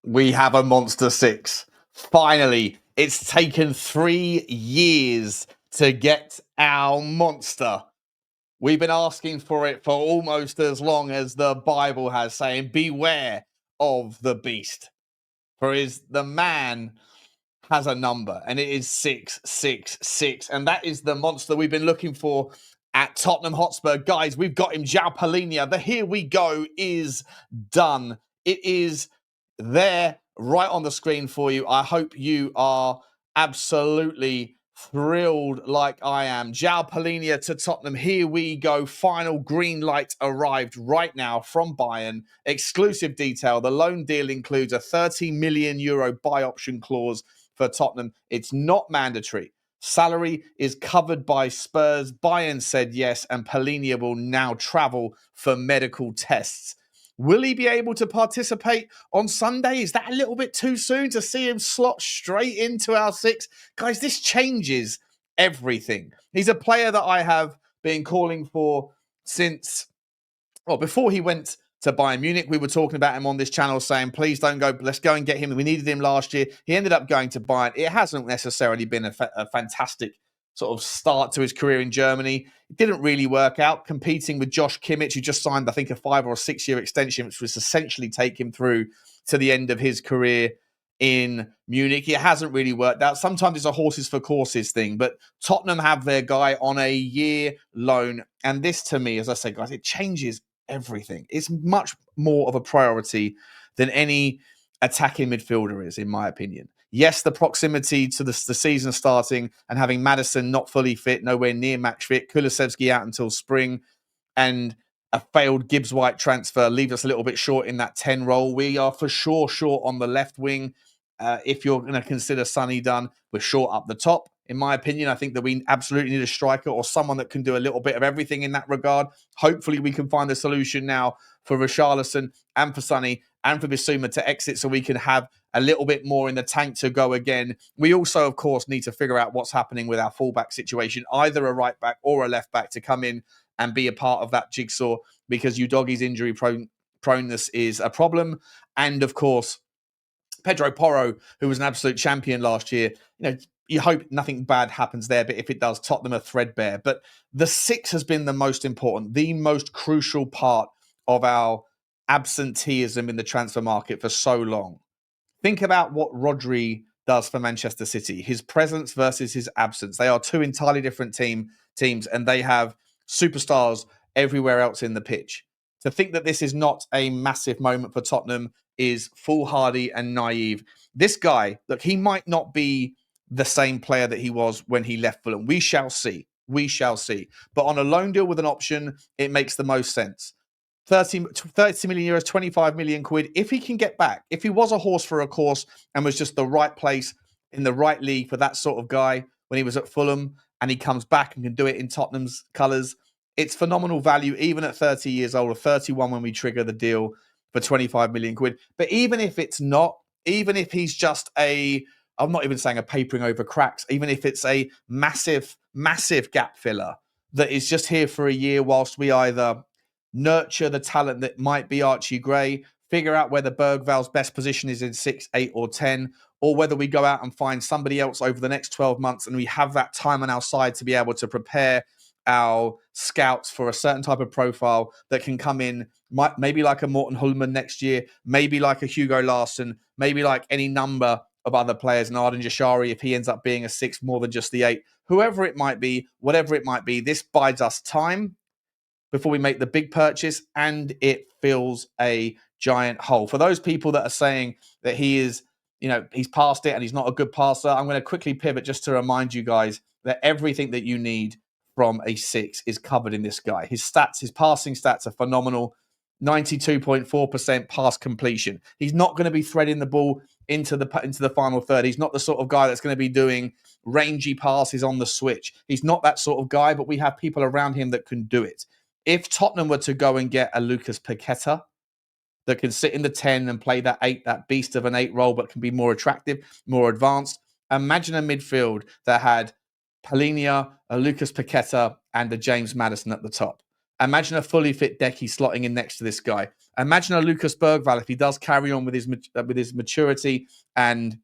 We have a monster six. Finally, it's taken 3 years to get our monster. We've been asking for it for almost as long as the Bible has, saying, beware of the beast. For the man has a number, and it is 666. And that is the monster we've been looking for at Tottenham Hotspur. Guys, we've got him, Jiao Palinia. The Here We Go is done. It is there right on the screen for you. I hope you are absolutely thrilled like I am. Jiao Palinia to Tottenham. Here we go. Final green light arrived right now from Bayern. Exclusive detail. The loan deal includes a €30 million buy option clause for Tottenham. It's not mandatory. Salary is covered by Spurs. Bayern said yes, and Palinia will now travel for medical tests. Will he be able to participate on Sunday? Is that a little bit too soon to see him slot straight into our six? Guys, this changes everything. He's a player that I have been calling for since, well, before he went to Bayern Munich. We were talking about him on this channel saying, please don't go, let's go and get him. We needed him last year. He ended up going to Bayern. It hasn't necessarily been a fantastic sort of start to his career in Germany. It didn't really work out, competing with Josh Kimmich, who just signed, I think, a 5 or 6 year extension, which was essentially take him through to the end of his career in Munich. It hasn't really worked out. Sometimes it's a horses for courses thing, but Tottenham have their guy on a year loan. And this, to me, as I said, guys, it changes everything. It's much more of a priority than any attacking midfielder is, in my opinion. Yes, the proximity to the season starting and having Maddison not fully fit, nowhere near match fit, Kulusevski out until spring, and a failed Gibbs-White transfer leaves us a little bit short in that 10 role. We are for sure short on the left wing. If you're going to consider Sonny Dunn, we're short up the top. In my opinion, I think that we absolutely need a striker or someone that can do a little bit of everything in that regard. Hopefully, we can find a solution now for Richalison and for Sonny and for Bissouma to exit so we can have a little bit more in the tank to go again. We also, of course, need to figure out what's happening with our fullback situation, either a right back or a left back to come in and be a part of that jigsaw, because Udogie's injury proneness is a problem. And of course, Pedro Porro, who was an absolute champion last year, you hope nothing bad happens there, but if it does, Tottenham are threadbare. But the six has been the most important, the most crucial part of our absenteeism in the transfer market for so long. Think about what Rodri does for Manchester City, his presence versus his absence. They are two entirely different teams, and they have superstars everywhere else in the pitch. To think that this is not a massive moment for Tottenham is foolhardy and naive. This guy, look, he might not be the same player that he was when he left Fulham. We shall see. We shall see. But on a loan deal with an option, it makes the most sense. 30 million euros, 25 million quid. If he can get back, if he was a horse for a course and was just the right place in the right league for that sort of guy when he was at Fulham, and he comes back and can do it in Tottenham's colours, it's phenomenal value, even at 30 years old, or 31 when we trigger the deal for 25 million quid. But even if it's not, even if he's just I'm not even saying a papering over cracks, even if it's a massive, massive gap filler that is just here for a year whilst we either nurture the talent that might be Archie Gray, figure out whether Berghvall's best position is in 6, 8 or 10, or whether we go out and find somebody else over the next 12 months and we have that time on our side to be able to prepare our scouts for a certain type of profile that can come in, maybe like a Morten Hulman next year, maybe like a Hugo Larsson, maybe like any number of other players, and Arden Jashari, if he ends up being a 6 more than just the 8, whoever it might be, whatever it might be, this buys us time before we make the big purchase, and it fills a giant hole. For those people that are saying that he is, he's past it and he's not a good passer, I'm going to quickly pivot just to remind you guys that everything that you need from a 6 is covered in this guy. His stats, his passing stats are phenomenal. 92.4% pass completion. He's not going to be threading the ball into the final third. He's not the sort of guy that's going to be doing rangy passes on the switch. He's not that sort of guy, but we have people around him that can do it. If Tottenham were to go and get a Lucas Paqueta that can sit in the 10 and play that 8, that beast of an 8 role, but can be more attractive, more advanced, imagine a midfield that had Palinia, a Lucas Paqueta, and a James Maddison at the top. Imagine a fully fit Decky slotting in next to this guy. Imagine a Lucas Berghvall if he does carry on with his maturity and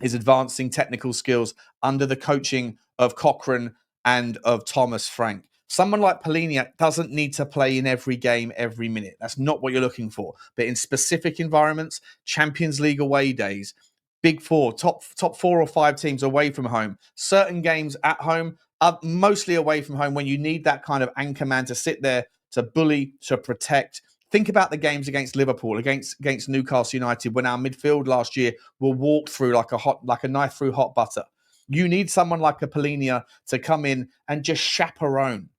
his advancing technical skills under the coaching of Cochrane and of Thomas Frank. Someone like Palinia doesn't need to play in every game, every minute. That's not what you're looking for. But in specific environments, Champions League away days, Big Four, top 4 or 5 teams away from home, certain games at home, mostly away from home, when you need that kind of anchor man to sit there, to bully, to protect. Think about the games against Liverpool, against Newcastle United, when our midfield last year were walked through like a knife through hot butter. You need someone like a Palinia to come in and just chaperone.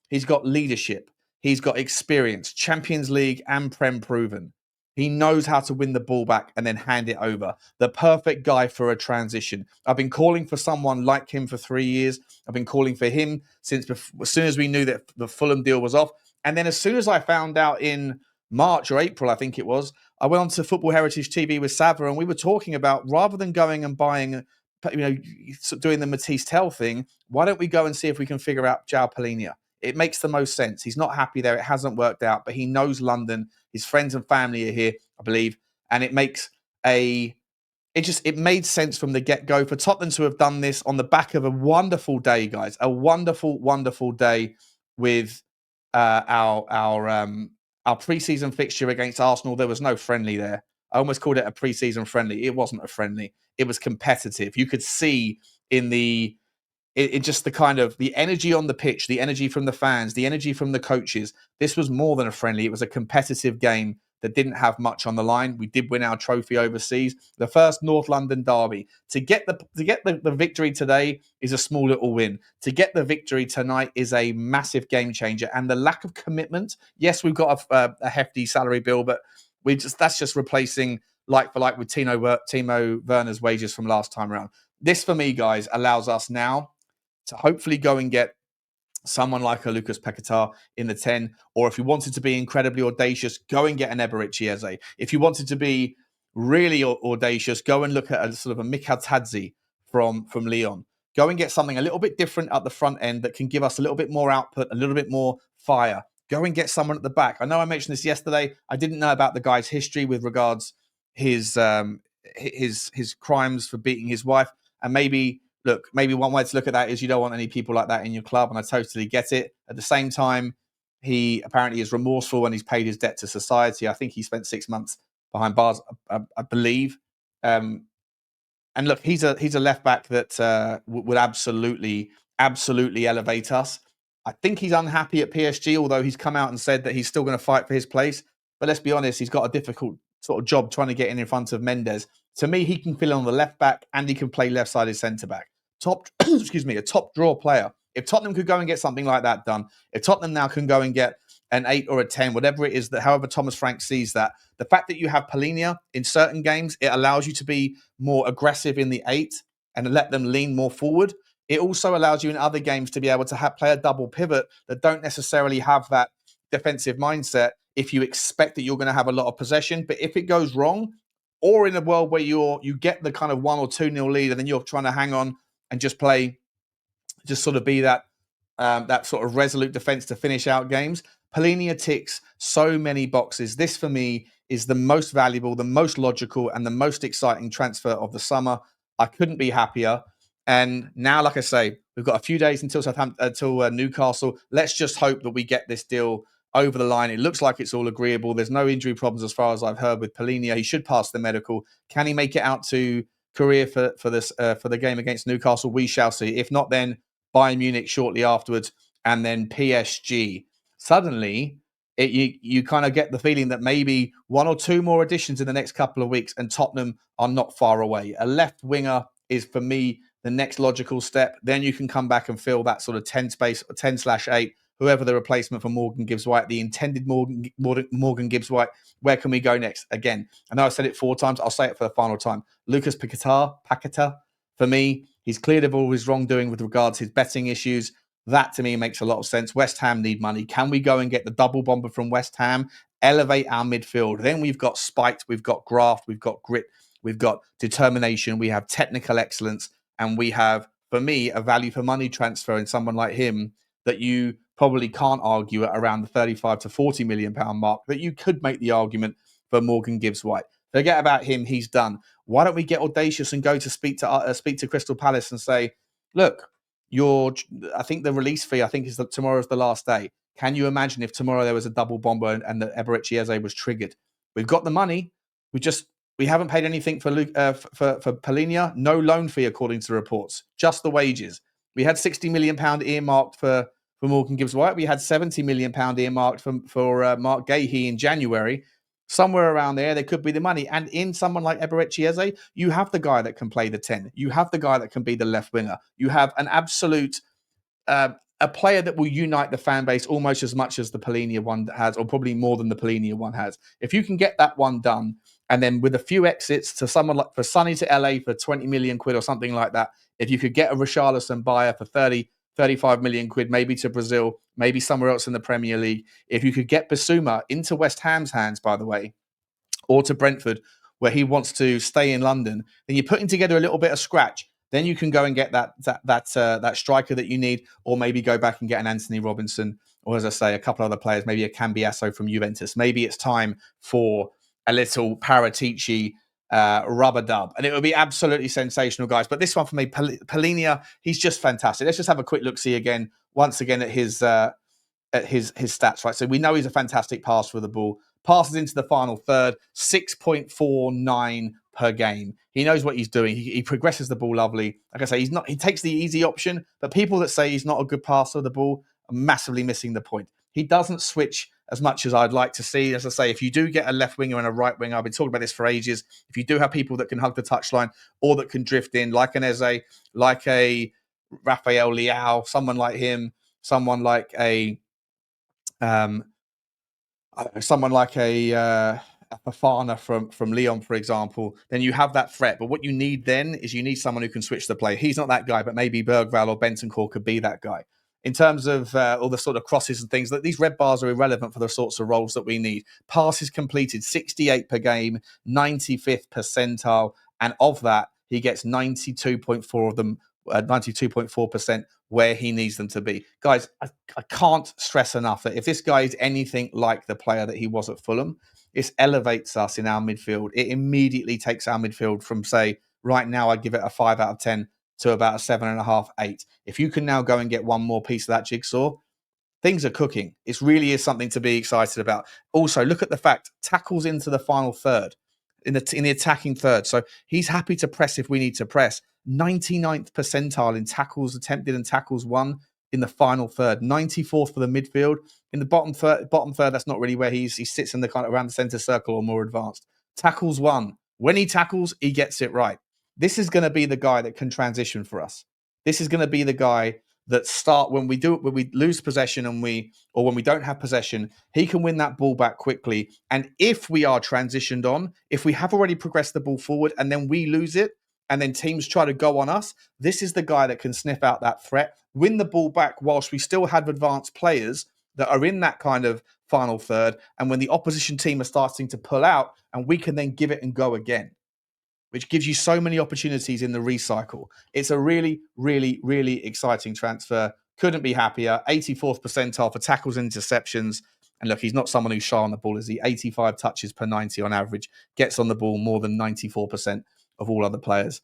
He's got leadership. He's got experience, Champions League and Prem proven. He knows how to win the ball back and then hand it over. The perfect guy for a transition. I've been calling for someone like him for 3 years. I've been calling for him since as soon as we knew that the Fulham deal was off. And then as soon as I found out in March or April, I think it was, I went on to Football Heritage TV with Sava, and we were talking about, rather than going and buying, doing the Mathys Tel thing, why don't we go and see if we can figure out Jiao Palinia? It makes the most sense. He's not happy there. It hasn't worked out, but he knows London. His friends and family are here, I believe. And it made sense from the get-go for Tottenham to have done this on the back of a wonderful day, guys. A wonderful, wonderful day with our preseason fixture against Arsenal. There was no friendly there. I almost called it a preseason friendly. It wasn't a friendly. It was competitive. You could see in just the kind of the energy on the pitch, the energy from the fans, the energy from the coaches. This was more than a friendly. It was a competitive game that didn't have much on the line. We did win our trophy overseas. The first North London derby. To get the victory today is a small little win. To get the victory tonight is a massive game changer. And the lack of commitment. Yes, we've got a hefty salary bill, but that's just replacing like for like with Timo Werner's wages from last time around. This, for me, guys, allows us now to hopefully go and get someone like a Lucas Paquetá in the 10, or if you wanted to be incredibly audacious, go and get an Eberechi Eze. If you wanted to be really audacious, go and look at a sort of a Mika Tadzi from Lyon. Go and get something a little bit different at the front end that can give us a little bit more output, a little bit more fire. Go and get someone at the back. I know I mentioned this yesterday. I didn't know about the guy's history with regards his crimes for beating his wife, and maybe one way to look at that is you don't want any people like that in your club, and I totally get it. At the same time, he apparently is remorseful when he's paid his debt to society. I think he spent 6 months behind bars, I believe. And look, he's a left back that would absolutely elevate us. I think he's unhappy at PSG, although he's come out and said that he's still going to fight for his place. But let's be honest, he's got a difficult sort of job trying to get in front of Mendes. To me, he can fill in on the left back and he can play left-sided centre-back. A top draw player. If Tottenham could go and get something like that done, if Tottenham now can go and get an 8 or a 10, whatever it is, that however Thomas Frank sees that, the fact that you have Palinia in certain games, it allows you to be more aggressive in the 8 and let them lean more forward. It also allows you in other games to be able to play a double pivot that don't necessarily have that defensive mindset if you expect that you're going to have a lot of possession. But if it goes wrong, or in a world where you get the kind of 1 or 2-0 lead and then you're trying to hang on and just sort of be that sort of resolute defense to finish out games. Palinia ticks so many boxes. This, for me, is the most valuable, the most logical, and the most exciting transfer of the summer. I couldn't be happier. And now, like I say, we've got a few days until Newcastle. Let's just hope that we get this deal over the line. It looks like it's all agreeable. There's no injury problems as far as I've heard with Palinia. He should pass the medical. Can he make it out to Korea for the game against Newcastle? We shall see. If not, then Bayern Munich shortly afterwards, and then PSG. Suddenly, you kind of get the feeling that maybe 1 or 2 more additions in the next couple of weeks, and Tottenham are not far away. A left winger is, for me, the next logical step. Then you can come back and fill that sort of 10 space, 10/8, whoever the replacement for Morgan Gibbs-White, the intended Morgan Gibbs-White. Where can we go next? Again, I know I've said it 4 times. I'll say it for the final time. Lucas Paquetá, for me, he's cleared of all his wrongdoing with regards to his betting issues. That, to me, makes a lot of sense. West Ham need money. Can we go and get the double bomber from West Ham? Elevate our midfield. Then we've got spite, we've got graft, we've got grit, we've got determination, we have technical excellence, and we have, for me, a value for money transfer in someone like him that you probably can't argue at around the 35 to 40 million pound mark, that you could make the argument for Morgan Gibbs-White. Forget about him; he's done. Why don't we get audacious and go to speak to Crystal Palace and say, look, I think the release fee, I think is that tomorrow's the last day. Can you imagine if tomorrow there was a double bomber and the Eberechi Eze was triggered? We've got the money. We haven't paid anything for Palinia. No loan fee, according to reports. Just the wages. We had £60 million earmarked for Morgan Gibbs-White. We had £70 million earmarked for Mark Gahey in January. Somewhere around there could be the money. And in someone like Eberechi Eze, you have the guy that can play the 10. You have the guy that can be the left winger. You have an absolute, a player that will unite the fan base almost as much as the Palinia one has, or probably more than the Palinia one has. If you can get that one done, and then with a few exits to someone like for Sonny to LA for 20 million quid or something like that, if you could get a Richarlison buyer for 30, 35 million quid, maybe to Brazil, maybe somewhere else in the Premier League. If you could get Bissouma into West Ham's hands, by the way, or to Brentford, where he wants to stay in London, then you're putting together a little bit of scratch. Then you can go and get that striker that you need, or maybe go back and get an Anthony Robinson, or as I say, a couple other players, maybe a Cambiasso from Juventus. Maybe it's time for a little Paratici rubber dub, and it would be absolutely sensational, guys. But this one for me, Palinia, he's just fantastic. Let's just have a quick look see again, once again at his stats, right? So we know he's a fantastic passer for the ball. Passes into the final third, 6.49 per game. He knows what he's doing. He progresses the ball lovely. Like I say, he takes the easy option, but people that say he's not a good passer of the ball are massively missing the point. He doesn't switch as much as I'd like to see. As I say, if you do get a left winger and a right winger, I've been talking about this for ages. If you do have people that can hug the touchline or that can drift in, like an Eze, like a Rafael Leao, someone like him, someone like a Fafana from Lyon, for example, then you have that threat. But what you need then is you need someone who can switch the play. He's not that guy, but maybe Berghvall or Bentancur could be that guy. In terms of all the sort of crosses and things, that these red bars are irrelevant for the sorts of roles that we need. Passes completed, 68 per game, 95th percentile, and of that, he gets 92.4 of them, 92.4% where he needs them to be. Guys, I can't stress enough that if this guy is anything like the player that he was at Fulham, this elevates us in our midfield. It immediately takes our midfield from, say, right now, I'd give it a 5 out of 10 to about a 7.5, 8. If you can now go and get one more piece of that jigsaw, things are cooking. It really is something to be excited about. Also, look at the fact, tackles into the final third, in the attacking third. So he's happy to press if we need to press. 99th percentile in tackles attempted and tackles won in the final third. 94th for the midfield. In the bottom third, that's not really where he sits in the kind of around the centre circle or more advanced. Tackles won. When he tackles, he gets it right. This is going to be the guy that can transition for us. This is going to be the guy that when we lose possession when we don't have possession, he can win that ball back quickly. And if we are transitioned on, if we have already progressed the ball forward and then we lose it, and then teams try to go on us, this is the guy that can sniff out that threat, win the ball back whilst we still have advanced players that are in that kind of final third. And when the opposition team are starting to pull out, and we can then give it and go again, which gives you so many opportunities in the recycle. It's a really, really, really exciting transfer. Couldn't be happier. 84th percentile for tackles and interceptions. And look, he's not someone who's shy on the ball, is he? 85 touches per 90 on average. Gets on the ball more than 94% of all other players.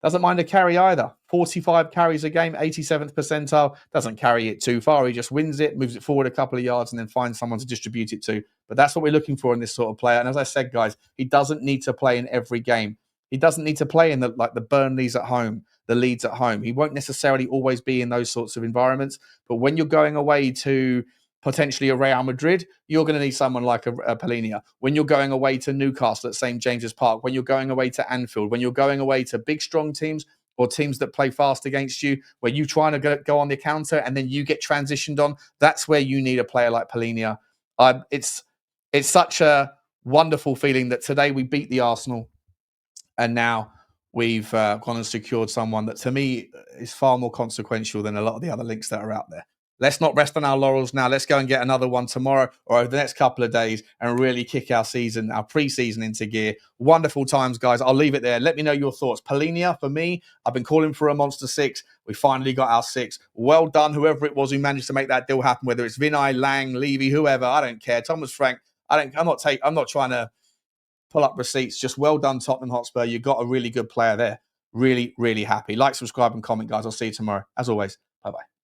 Doesn't mind a carry either. 45 carries a game, 87th percentile. Doesn't carry it too far. He just wins it, moves it forward a couple of yards, and then finds someone to distribute it to. But that's what we're looking for in this sort of player. And as I said, guys, he doesn't need to play in every game. He doesn't need to play in the Burnleys at home, the Leeds at home. He won't necessarily always be in those sorts of environments. But when you're going away to potentially a Real Madrid, you're going to need someone like a Palinia. When you're going away to Newcastle at St. James's Park, when you're going away to Anfield, when you're going away to big, strong teams or teams that play fast against you, where you're trying to go on the counter and then you get transitioned on, that's where you need a player like Palinia. It's such a wonderful feeling that today we beat the Arsenal, and now we've gone and secured someone that, to me, is far more consequential than a lot of the other links that are out there. let's not rest on our laurels now. Let's go and get another one tomorrow or over the next couple of days and really kick our season, our pre-season into gear. Wonderful times, guys. I'll leave it there. Let me know your thoughts. Palinia, for me, I've been calling for a Monster 6. We finally got our 6. Well done, whoever it was who managed to make that deal happen, whether it's Vinay, Lang, Levy, whoever. I don't care. Thomas Frank. I'm not trying to pull up receipts. Just well done, Tottenham Hotspur. You got a really good player there. Really, really happy. Like, subscribe, and comment, guys. I'll see you tomorrow. As always, bye-bye.